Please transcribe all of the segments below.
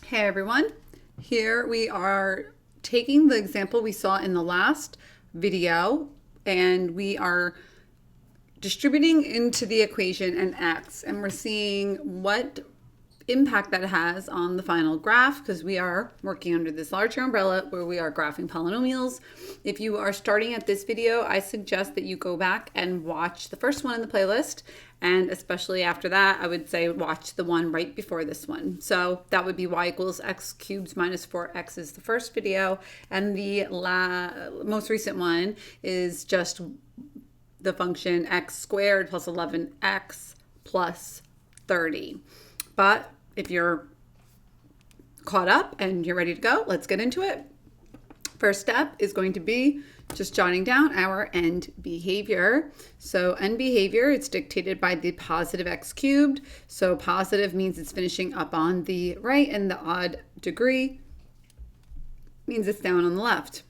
Hey everyone, here we are taking the example we saw in the last video and we are distributing into the equation an x, and we're seeing what impact that has on the final graph because we are working under this larger umbrella where we are graphing polynomials. If you are starting at this video, I suggest that you go back and watch the first one in the playlist, and especially after that, I would say watch the one right before this one. So that would be y equals x cubed minus 4x is the first video, and the most recent one is just the function x squared plus 11x plus 30. But if you're caught up and you're ready to go, let's get into it. First step is going to be just jotting down our end behavior. So end behavior, it's dictated by the positive x cubed. So positive means it's finishing up on the right, and the odd degree means it's down on the left.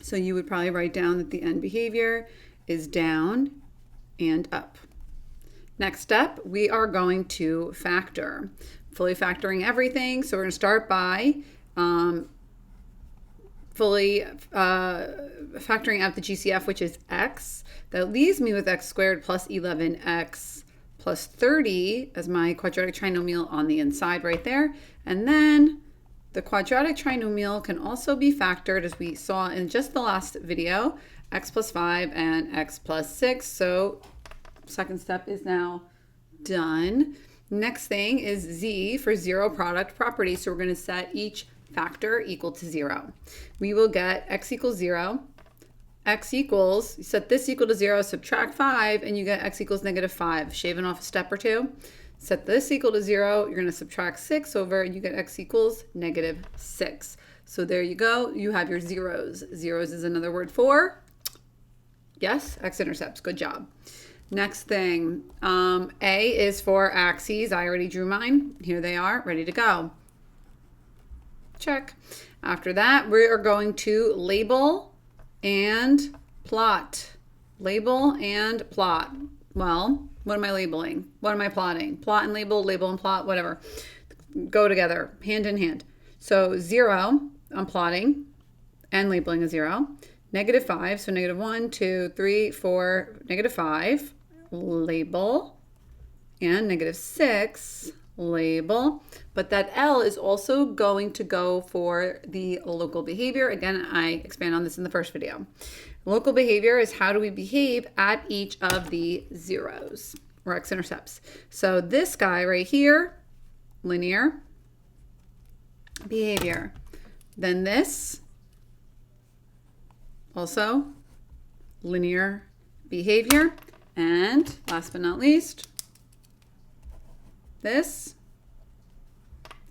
So you would probably write down that the end behavior is down and up. Next step, we are going to factor, fully factoring everything. So we're going to start by fully factoring out the GCF, which is x. That leaves me with x squared plus 11x plus 30 as my quadratic trinomial on the inside right there. And then the quadratic trinomial can also be factored, as we saw in just the last video, x plus 5 and x plus 6. So second step is now done. Next thing is z for zero product property. So we're going to set each factor equal to 0. We will get x equals 0, x equals, you set this equal to 0, subtract 5, and you get x equals negative 5. Shaving off a step or two. Set this equal to 0, you're going to subtract 6 over, and you get x equals negative 6. So there you go. You have your zeros. Zeros is another word for, yes, x-intercepts. Good job. Next thing, A is for axes. I already drew mine. Here they are, ready to go. Check. After that, we are going to label and plot. Label and plot. Well, what am I labeling? What am I plotting? Plot and label and plot, whatever. Go together, hand in hand. So 0, I'm plotting and labeling a 0. Negative 5, so negative 1, 2, 3, 4, negative 5, label, and negative 6, label. But that L is also going to go for the local behavior. Again, I expand on this in the first video. Local behavior is how do we behave at each of the zeros, or x-intercepts. So this guy right here, linear behavior. Then this, also linear behavior. And last but not least, this,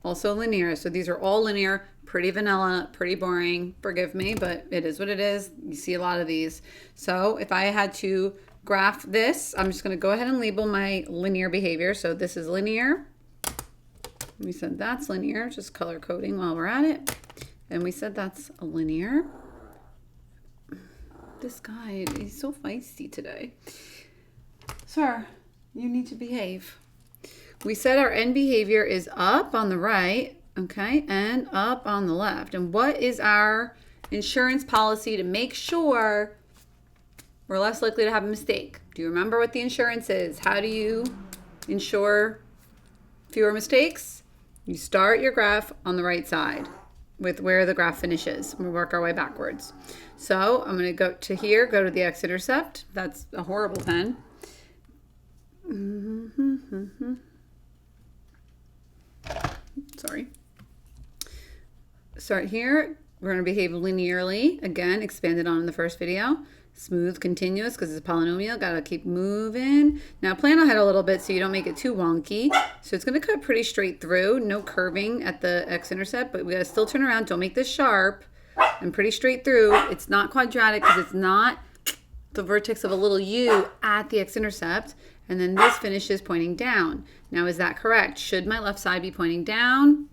also linear. So these are all linear, pretty vanilla, pretty boring. Forgive me, but it is what it is. You see a lot of these. So if I had to graph this, I'm just going to go ahead and label my linear behavior. So this is linear. We said that's linear, just color coding while we're at it. And we said that's a linear. This guy, he's so feisty today. Sir, you need to behave. We said our end behavior is up on the right, okay, and up on the left. And what is our insurance policy to make sure we're less likely to have a mistake? Do you remember what the insurance is? How do you ensure fewer mistakes? You start your graph on the right side with where the graph finishes. We work our way backwards. So I'm going to go to here, go to the x-intercept. That's a horrible pen. Sorry. Start here. We're going to behave linearly. Again, expanded on in the first video. Smooth, continuous, because it's a polynomial. Got to keep moving. Now plan ahead a little bit so you don't make it too wonky. So it's going to cut pretty straight through. No curving at the x-intercept, but we got to still turn around. Don't make this sharp. And pretty straight through. It's not quadratic because it's not the vertex of a little u at the x-intercept. And then this finishes pointing down. Now, is that correct? Should my left side be pointing down?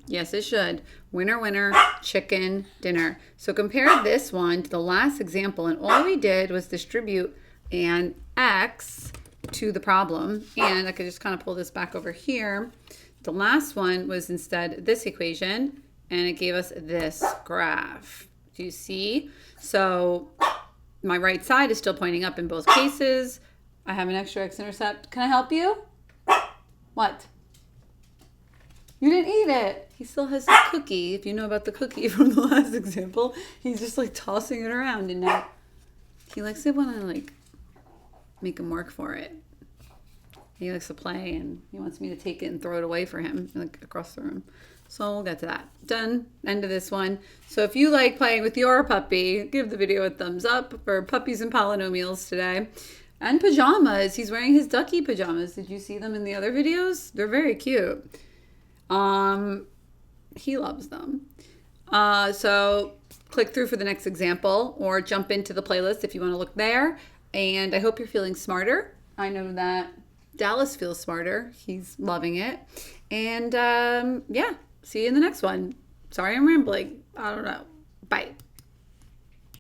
Yes, it should. Winner, winner, chicken dinner. So compare this one to the last example, and all we did was distribute an x to the problem. And I could just kind of pull this back over here. The last one was instead this equation, and it gave us this graph. Do you see? So my right side is still pointing up in both cases. I have an extra x-intercept. Can I help you? What? You didn't eat it. He still has his cookie. If you know about the cookie from the last example, he's just like tossing it around, and now he likes it when I like make him work for it. He likes to play, and he wants me to take it and throw it away for him, like across the room. So we'll get to that. Done. End of this one. So if you like playing with your puppy, give the video a thumbs up for puppies and polynomials today. And pajamas. He's wearing his ducky pajamas. Did you see them in the other videos? They're very cute. He loves them. So click through for the next example or jump into the playlist if you want to look there. And I hope you're feeling smarter. I know that Dallas feels smarter. He's loving it. And yeah, see you in the next one. Sorry I'm rambling. I don't know. Bye.